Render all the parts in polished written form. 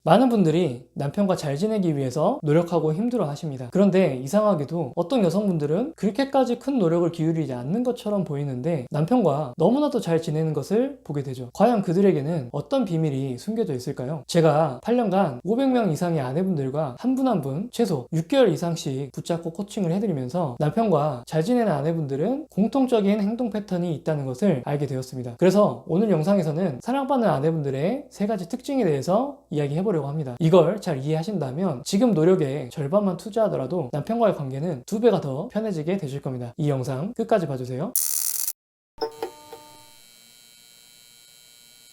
많은 분들이 남편과 잘 지내기 위해서 노력하고 힘들어 하십니다. 그런데 이상하게도 어떤 여성분들은 그렇게까지 큰 노력을 기울이지 않는 것처럼 보이는데 남편과 너무나도 잘 지내는 것을 보게 되죠. 과연 그들에게는 어떤 비밀이 숨겨져 있을까요? 제가 8년간 500명 이상의 아내분들과 한 분 한 분 최소 6개월 이상씩 붙잡고 코칭을 해드리면서 남편과 잘 지내는 아내분들은 공통적인 행동 패턴이 있다는 것을 알게 되었습니다. 그래서 오늘 영상에서는 사랑받는 아내분들의 3가지 특징에 대해서 이야기해보려고 합니다. 이걸 잘 이해하신다면 지금 노력의 절반만 투자하더라도 남편과의 관계는 2배가 더 편해지게 되실 겁니다. 이 영상 끝까지 봐주세요.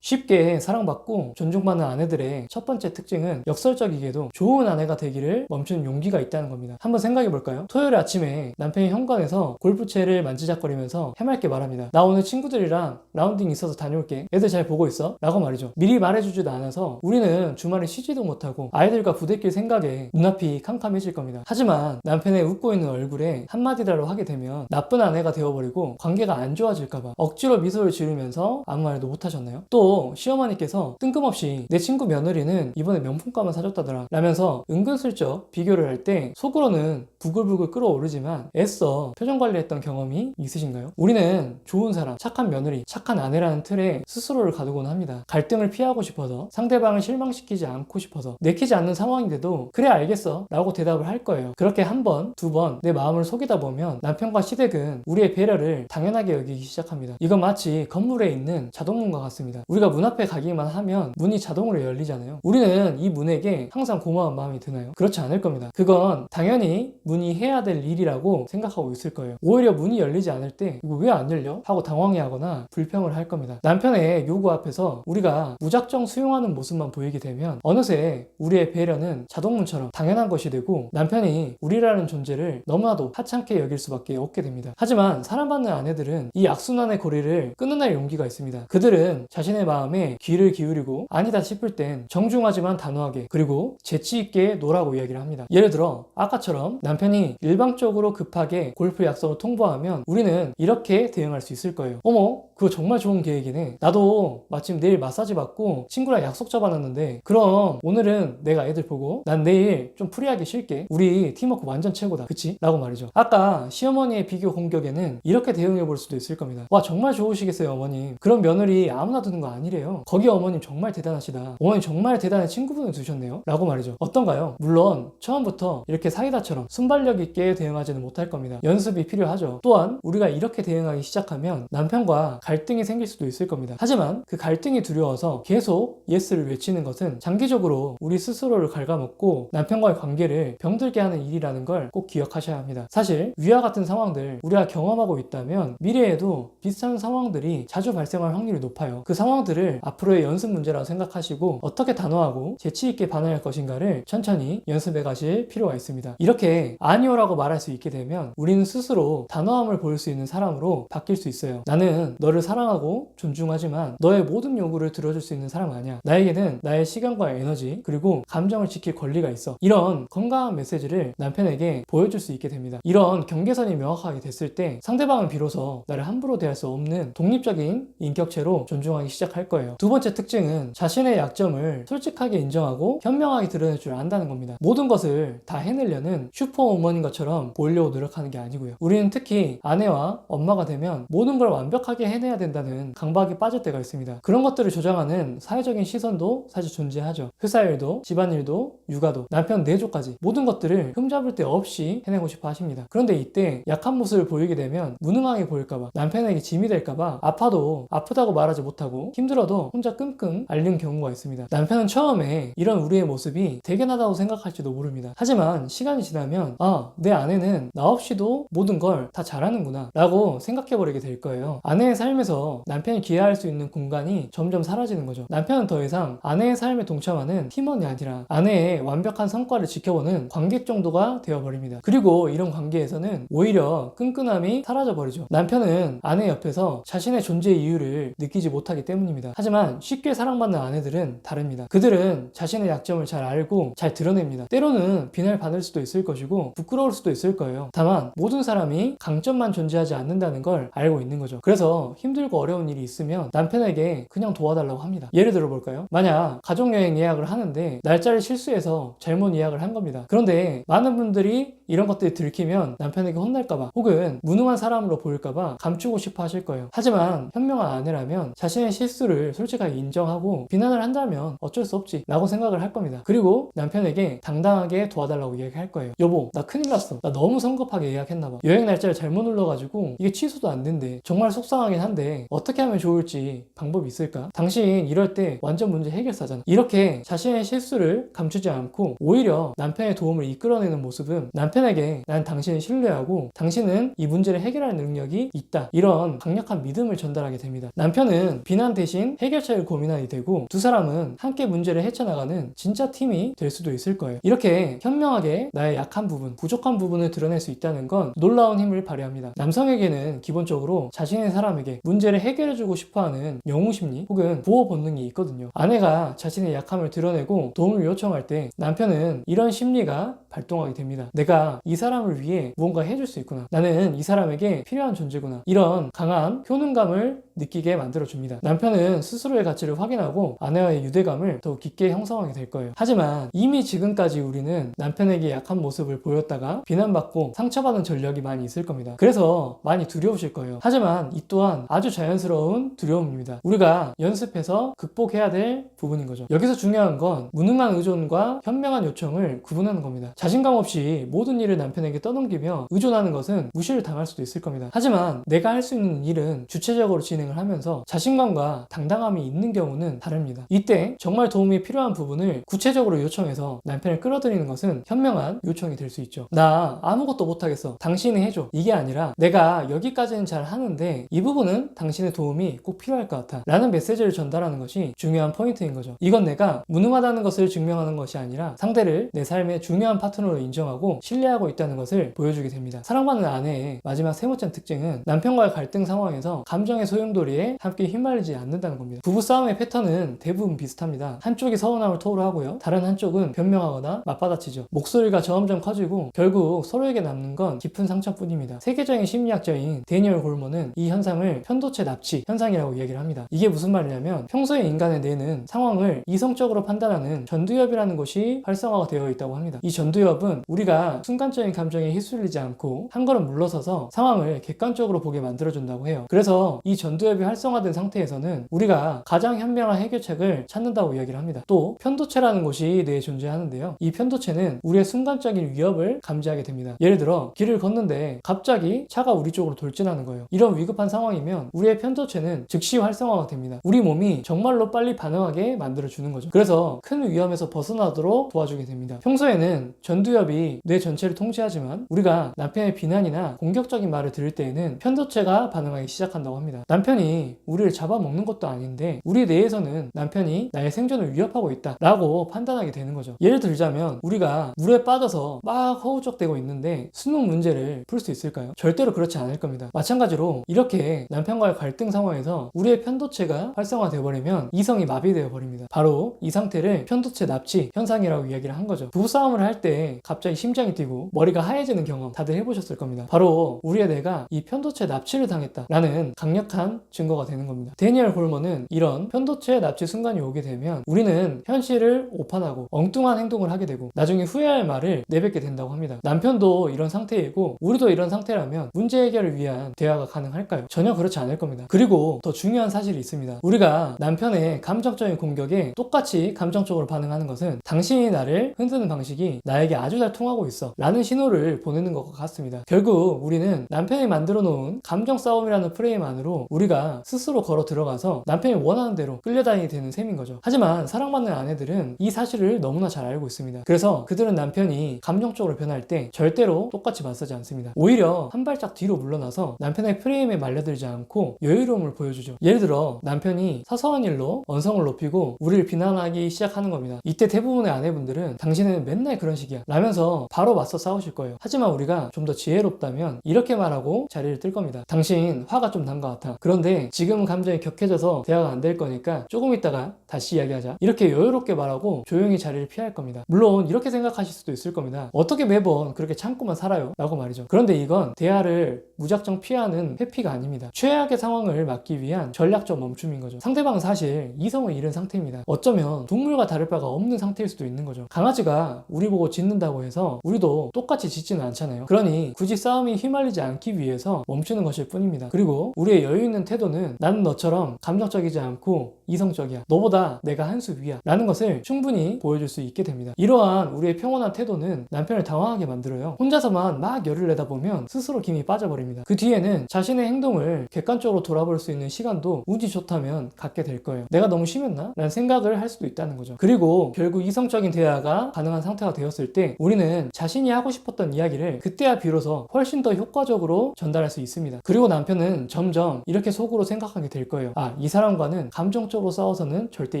쉽게 사랑받고 존중받는 아내들의 첫 번째 특징은 역설적이게도 좋은 아내가 되기를 멈추는 용기가 있다는 겁니다. 한번 생각해 볼까요? 토요일 아침에 남편이 현관에서 골프채를 만지작거리면서 해맑게 말합니다. 나 오늘 친구들이랑 라운딩 있어서 다녀올게. 애들 잘 보고 있어? 라고 말이죠. 미리 말해주지도 않아서 우리는 주말에 쉬지도 못하고 아이들과 부대낄 생각에 눈앞이 캄캄해질 겁니다. 하지만 남편의 웃고 있는 얼굴에 한마디라도 하게 되면 나쁜 아내가 되어버리고 관계가 안 좋아질까봐 억지로 미소를 지으면서 아무 말도 못하셨나요? 또 시어머니께서 뜬금없이 내 친구 며느리는 이번에 명품가만 사줬다더라 라면서 은근슬쩍 비교를 할 때 속으로는 부글부글 끓어오르지만 애써 표정 관리했던 경험이 있으신가요? 우리는 좋은 사람, 착한 며느리, 착한 아내라는 틀에 스스로를 가두곤 합니다. 갈등을 피하고 싶어서, 상대방을 실망시키지 않고 싶어서, 내키지 않는 상황인데도 그래 알겠어 라고 대답을 할 거예요. 그렇게 한 번, 2번 내 마음을 속이다 보면 남편과 시댁은 우리의 배려를 당연하게 여기기 시작합니다. 이건 마치 건물에 있는 자동문과 같습니다. 우리가 문 앞에 가기만 하면 문이 자동으로 열리잖아요. 우리는 이 문에게 항상 고마운 마음이 드나요? 그렇지 않을 겁니다. 그건 당연히 문이 해야 될 일이라고 생각하고 있을 거예요. 오히려 문이 열리지 않을 때 이거 왜 안 열려? 하고 당황해하거나 불평을 할 겁니다. 남편의 요구 앞에서 우리가 무작정 수용하는 모습만 보이게 되면 어느새 우리의 배려는 자동문처럼 당연한 것이 되고 남편이 우리라는 존재를 너무나도 하찮게 여길 수밖에 없게 됩니다. 하지만 사랑받는 아내들은 이 악순환의 고리를 끊어낼 용기가 있습니다. 그들은 자신의 마음에 귀를 기울이고 아니다 싶을 땐 정중하지만 단호하게 그리고 재치있게 노라고 이야기를 합니다. 예를 들어 아까처럼 남편이 일방적으로 급하게 골프 약속을 통보하면 우리는 이렇게 대응할 수 있을 거예요. 어머 그거 정말 좋은 계획이네. 나도 마침 내일 마사지 받고 친구랑 약속 잡아놨는데 그럼 오늘은 내가 애들 보고 난 내일 좀 프리하게 쉴게. 우리 팀워크 완전 최고다. 그치? 라고 말이죠. 아까 시어머니의 비교 공격에는 이렇게 대응해 볼 수도 있을 겁니다. 와 정말 좋으시겠어요 어머님. 그런 며느리 아무나 두는 거 아니래요. 거기 어머님 정말 대단하시다. 어머님 정말 대단한 친구분을 두셨네요. 라고 말이죠. 어떤가요? 물론 처음부터 이렇게 사이다처럼 순발력 있게 대응하지는 못할 겁니다. 연습이 필요하죠. 또한 우리가 이렇게 대응하기 시작하면 남편과 갈등이 생길 수도 있을 겁니다. 하지만 그 갈등이 두려워서 계속 예스를 외치는 것은 장기적으로 우리 스스로를 갉아먹고 남편과의 관계를 병들게 하는 일이라는 걸 꼭 기억하셔야 합니다. 사실 위와 같은 상황들 우리가 경험하고 있다면 미래에도 비슷한 상황들이 자주 발생할 확률이 높아요. 그 상황들을 앞으로의 연습 문제라고 생각하시고 어떻게 단호하고 재치있게 반응할 것인가를 천천히 연습해 가실 필요가 있습니다. 이렇게 아니오라고 말할 수 있게 되면 우리는 스스로 단호함을 보일 수 있는 사람으로 바뀔 수 있어요. 나는 너를 사랑하고 존중하지만 너의 모든 요구를 들어줄 수 있는 사람 아니야. 나에게는 나의 시간과 에너지 그리고 감정을 지킬 권리가 있어. 이런 건강한 메시지를 남편에게 보여줄 수 있게 됩니다. 이런 경계선이 명확하게 됐을 때 상대방은 비로소 나를 함부로 대할 수 없는 독립적인 인격체로 존중하기 시작할 거예요. 2번째 특징은 자신의 약점을 솔직하게 인정하고 현명하게 드러낼 줄 안다는 겁니다. 모든 것을 다 해내려는 슈퍼우먼인 것처럼 보이려고 노력하는 게 아니고요. 우리는 특히 아내와 엄마가 되면 모든 걸 완벽하게 해내야 된다는 강박에 빠질 때가 있습니다. 그런 것들을 조장하는 사회적인 시선도 사실 존재하죠. 회사 일도, 집안일도, 육아도, 남편 내조까지 모든 것들을 흠잡을 데 없이 해내고 싶어 하십니다. 그런데 이때 약한 모습을 보이게 되면 무능하게 보일까봐 남편에게 짐이 될까봐 아파도 아프다고 말하지 못하고 힘들어도 혼자 끙끙 앓는 경우가 있습니다. 남편은 처음에 이런 우리의 모습이 대견하다고 생각할지도 모릅니다. 하지만 시간이 지나면 아, 내 아내는 나 없이도 모든 걸 다 잘하는구나 라고 생각해버리게 될 거예요. 아내의 삶에서 남편이 기여할 수 있는 공간이 점점 사라지는 거죠. 남편은 더 이상 아내의 삶에 동참하는 팀원이 아니라 아내의 완벽한 성과를 지켜보는 관객 정도가 되어버립니다. 그리고 이런 관계에서는 오히려 끈끈함이 사라져버리죠. 남편은 아내 옆에서 자신의 존재 이유를 느끼지 못하기 때문입니다. 뿐입니다. 하지만 쉽게 사랑받는 아내들은 다릅니다. 그들은 자신의 약점을 잘 알고 잘 드러냅니다. 때로는 비난받을 수도 있을 것이고 부끄러울 수도 있을 거예요. 다만 모든 사람이 강점만 존재하지 않는다는 걸 알고 있는 거죠. 그래서 힘들고 어려운 일이 있으면 남편에게 그냥 도와달라고 합니다. 예를 들어 볼까요? 만약 가족여행 예약을 하는데 날짜를 실수해서 잘못 예약을 한 겁니다. 그런데 많은 분들이 이런 것들이 들키면 남편에게 혼날까봐 혹은 무능한 사람으로 보일까봐 감추고 싶어 하실 거예요. 하지만 현명한 아내라면 자신의 실수를 솔직하게 인정하고 비난을 한다면 어쩔 수 없지 라고 생각을 할 겁니다. 그리고 남편에게 당당하게 도와달라고 이야기할 거예요. 여보, 나 큰일 났어. 나 너무 성급하게 예약했나봐. 여행 날짜를 잘못 눌러가지고 이게 취소도 안 된대. 정말 속상하긴 한데 어떻게 하면 좋을지 방법이 있을까? 당신 이럴 때 완전 문제 해결사잖아. 이렇게 자신의 실수를 감추지 않고 오히려 남편의 도움을 이끌어내는 모습은 남편에게 난 당신을 신뢰하고 당신은 이 문제를 해결할 능력이 있다. 이런 강력한 믿음을 전달하게 됩니다. 남편은 비난 대신 해결책을 고민하게 되고 두 사람은 함께 문제를 헤쳐나가는 진짜 팀이 될 수도 있을 거예요. 이렇게 현명하게 나의 약한 부분, 부족한 부분을 드러낼 수 있다는 건 놀라운 힘을 발휘합니다. 남성에게는 기본적으로 자신의 사람에게 문제를 해결해주고 싶어하는 영웅심리 혹은 보호 본능이 있거든요. 아내가 자신의 약함을 드러내고 도움을 요청할 때 남편은 이런 심리가 발동하게 됩니다. 내가 이 사람을 위해 무언가 해줄 수 있구나. 나는 이 사람에게 필요한 존재구나. 이런 강한 효능감을 느끼게 만들어줍니다. 남편은 스스로의 가치를 확인하고 아내와의 유대감을 더욱 깊게 형성하게 될 거예요. 하지만 이미 지금까지 우리는 남편에게 약한 모습을 보였다가 비난받고 상처받은 전력이 많이 있을 겁니다. 그래서 많이 두려우실 거예요. 하지만 이 또한 아주 자연스러운 두려움입니다. 우리가 연습해서 극복해야 될 부분인 거죠. 여기서 중요한 건 무능한 의존과 현명한 요청을 구분하는 겁니다. 자신감 없이 모든 일을 남편에게 떠넘기며 의존하는 것은 무시를 당할 수도 있을 겁니다. 하지만 내가 할 수 있는 일은 주체적으로 진행을 하면서 자신감과 당당함이 있는 경우는 다릅니다. 이때 정말 도움이 필요한 부분을 구체적으로 요청해서 남편을 끌어들이는 것은 현명한 요청이 될 수 있죠. 나 아무것도 못하겠어. 당신이 해줘. 이게 아니라 내가 여기까지는 잘 하는데 이 부분은 당신의 도움이 꼭 필요할 것 같아 라는 메시지를 전달하는 것이 중요한 포인트인 거죠. 이건 내가 무능하다는 것을 증명하는 것이 아니라 상대를 내 삶의 중요한 파트너로 인정하고 신뢰하고 있다는 것을 보여주게 됩니다. 사랑받는 아내의 마지막 세 번째 특징은 남편과의 갈등 상황에서 감정의 소용돌이에 함께 휘말리지 않는다는 겁니다. 부부싸움의 패턴은 대부분 비슷합니다. 한쪽이 서운함을 토로하고요. 다른 한쪽은 변명하거나 맞받아치죠. 목소리가 점점 커지고 결국 서로에게 남는 건 깊은 상처뿐입니다. 세계적인 심리학자인 데니얼 골먼은 이 현상을 편도체 납치 현상이라고 이야기를 합니다. 이게 무슨 말이냐면 평소에 인간의 뇌는 상황을 이성적으로 판단하는 전두엽이라는 것이 활성화가 되어 있다고 합니다. 이 전두엽은 우리가 순간적인 감정에 휩쓸리지 않고 한 걸음 물러서서 상황을 객관적으로 보게 만들어준다고 해요. 그래서 이 전두엽이 활성화된 상태에서는 우리가 가장 현명한 해결책을 찾는다고 이야기를 합니다. 또 편도체라는 곳이 뇌에 존재하는데요. 이 편도체는 우리의 순간적인 위협을 감지하게 됩니다. 예를 들어 길을 걷는데 갑자기 차가 우리 쪽으로 돌진하는 거예요. 이런 위급한 상황이면 우리의 편도체는 즉시 활성화가 됩니다. 우리 몸이 정말로 빨리 반응하게 만들어주는 거죠. 그래서 큰 위험에서 벗어나도록 도와주게 됩니다. 평소에는 전두엽이 뇌 전체를 통제하지만 우리가 남편의 비난이나 공격적인 말을 들을 때에는 편도체가 반응하기 시작한다고 합니다. 남편이 우리를 잡아먹는 것도 아닌데 우리 뇌에서는 남편이 나의 생존을 위협하고 있다 라고 판단하게 되는 거죠. 예를 들자면 우리가 물에 빠져서 막 허우적대고 있는데 수능 문제를 풀 수 있을까요? 절대로 그렇지 않을 겁니다. 마찬가지로 이렇게 남편과의 갈등 상황에서 우리의 편도체가 활성화되어 버리면 이성이 마비되어 버립니다. 바로 이 상태를 편도체 납치 현상이라고 이야기를 한 거죠. 부부싸움을 할 때 갑자기 심장이 뛰고 머리가 하얘지는 경험 다들 해보셨을 겁니다. 바로 우리의 뇌가 이 편도체 납치를 당했다라는 강력한 증거가 되는 겁니다. 데니얼 골먼은 이런 편도체 납치 순간이 오게 되면 우리는 현실을 오판하고 엉뚱한 행동을 하게 되고 나중에 후회할 말을 내뱉게 된다고 합니다. 남편도 이런 상태이고 우리도 이런 상태라면 문제 해결을 위한 대화가 가능할까요? 전혀 그렇지 않을 겁니다. 그리고 더 중요한 사실이 있습니다. 우리가 남편의 감정적인 공격에 똑같이 감정적으로 반응하는 것은 당신이 나를 흔드는 방식이 나에게 아주 잘 통하고 있어 라는 신호를 보내는 것 같습니다. 결국 우리는 남편이 만들어 놓은 감정 싸움이라는 프레임 안으로 우리가 스스로 걸어 들어가서 남편이 원하는 대로 끌려다니게 되는 셈인 거죠. 하지만 사랑받는 아내들은 이 사실을 너무나 잘 알고 있습니다. 그래서 그들은 남편이 감정적으로 변할 때 절대로 똑같이 맞서지 않습니다. 오히려 한 발짝 뒤로 물러나서 남편의 프레임에 말려들지 않고 여유로움을 보여주죠. 예를 들어 남편이 사소한 일로 언성을 높이고 우리를 비난하기 시작하는 겁니다. 이때 대부분의 아내분들은 당신은 맨날 그런 식이야 라면서 바로 맞서 싸우실 거예요. 하지만 우리가 좀 더 지혜롭다면 이렇게 말하고 자리를 뜰 겁니다. 당신 화가 좀 난 것 같아. 그런데 지금은 감정이 격해져서 대화가 안 될 거니까 조금 있다가 다시 이야기하자. 이렇게 여유롭게 말하고 조용히 자리를 피할 겁니다. 물론 이렇게 생각하실 수도 있을 겁니다. 어떻게 매번 그렇게 참고만 살아요? 라고 말이죠. 그런데 이건 대화를 무작정 피하는 회피가 아닙니다. 최악의 상황을 막기 위한 전략적 멈춤인 거죠. 상대방은 사실 이성을 잃은 상태입니다. 어쩌면 동물과 다를 바가 없는 상태일 수도 있는 거죠. 강아지가 우리 보고 짖는다고 해서 우리도 똑같이 짖지는 않잖아요. 그러니 굳이 싸움이 휘말리지 않기 위해서 멈추는 것일 뿐입니다. 그리고 우리의 여유 있는 태도는 나는 너처럼 감정적이지 않고 이성적이야. 너보다 내가 한 수 위야. 라는 것을 충분히 보여줄 수 있게 됩니다. 이러한 우리의 평온한 태도는 남편을 당황하게 만들어요. 혼자서만 막 열을 내다 보면 스스로 김이 빠져버립니다. 그 뒤에는 자신의 행동을 객관적으로 돌아볼 수 있는 시간도 운이 좋다면 갖게 될 거예요. 내가 너무 심했나? 라는 생각을 할 수도 있다는 거죠. 그리고 결국 이성적인 대화가 가능한 상태가 되었을 때 우리는 자신이 하고 싶었던 이야기를 그때야 비로소 훨씬 더 효과적으로 전달할 수 있습니다. 그리고 남편은 점점 이렇게 속으로 생각하게 될 거예요. 아, 이 사람과는 감정적으로 싸워서는 절대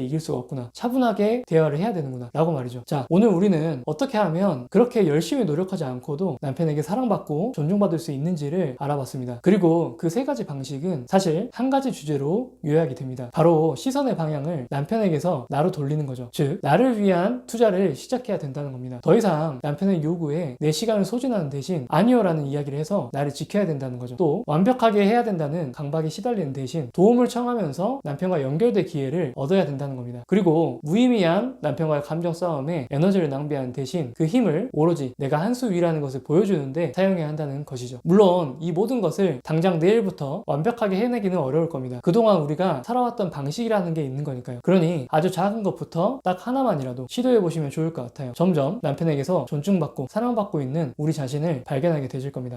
이길 수가 없구나. 차분하게 대화를 해야 되는구나. 라고 말이죠. 자, 오늘 우리는 어떻게 하면 그렇게 열심히 노력하지 않고도 남편에게 사랑받고 존중받을 수 있는지를 알아봤습니다. 그리고 그 세 가지 방식은 사실 한 가지 주제로 요약이 됩니다. 바로 시선의 방향을 남편에게서 나로 돌리는 거죠. 즉, 나를 위한 투자를 시작해야 된다는 겁니다. 더 이상 남편의 요구에 내 시간을 소진하는 대신 아니요라는 이야기를 해서 나를 지켜야 된다는 거죠. 또 완벽하게 해야 된다는 강박에 시달리는 대신 도움을 청하면서 남편과 연결될 기회를 얻어야 된다는 겁니다. 그리고 무의미한 남편과의 감정 싸움에 에너지를 낭비하는 대신 그 힘을 오로지 내가 한 수 위라는 것을 보여주는데 사용해야 한다는 것이죠. 물론 이 모든 것을 당장 내일부터 완벽하게 해내기는 어려울 겁니다. 그동안 우리가 살아왔던 방식이라는 게 있는 거니까요. 그러니 아주 작은 것부터 딱 하나만이라도 시도해보시면 좋을 것 같아요. 점점 남편에게서 존중받고 사랑받고 있는 우리 자신을 발견하게 되실 겁니다.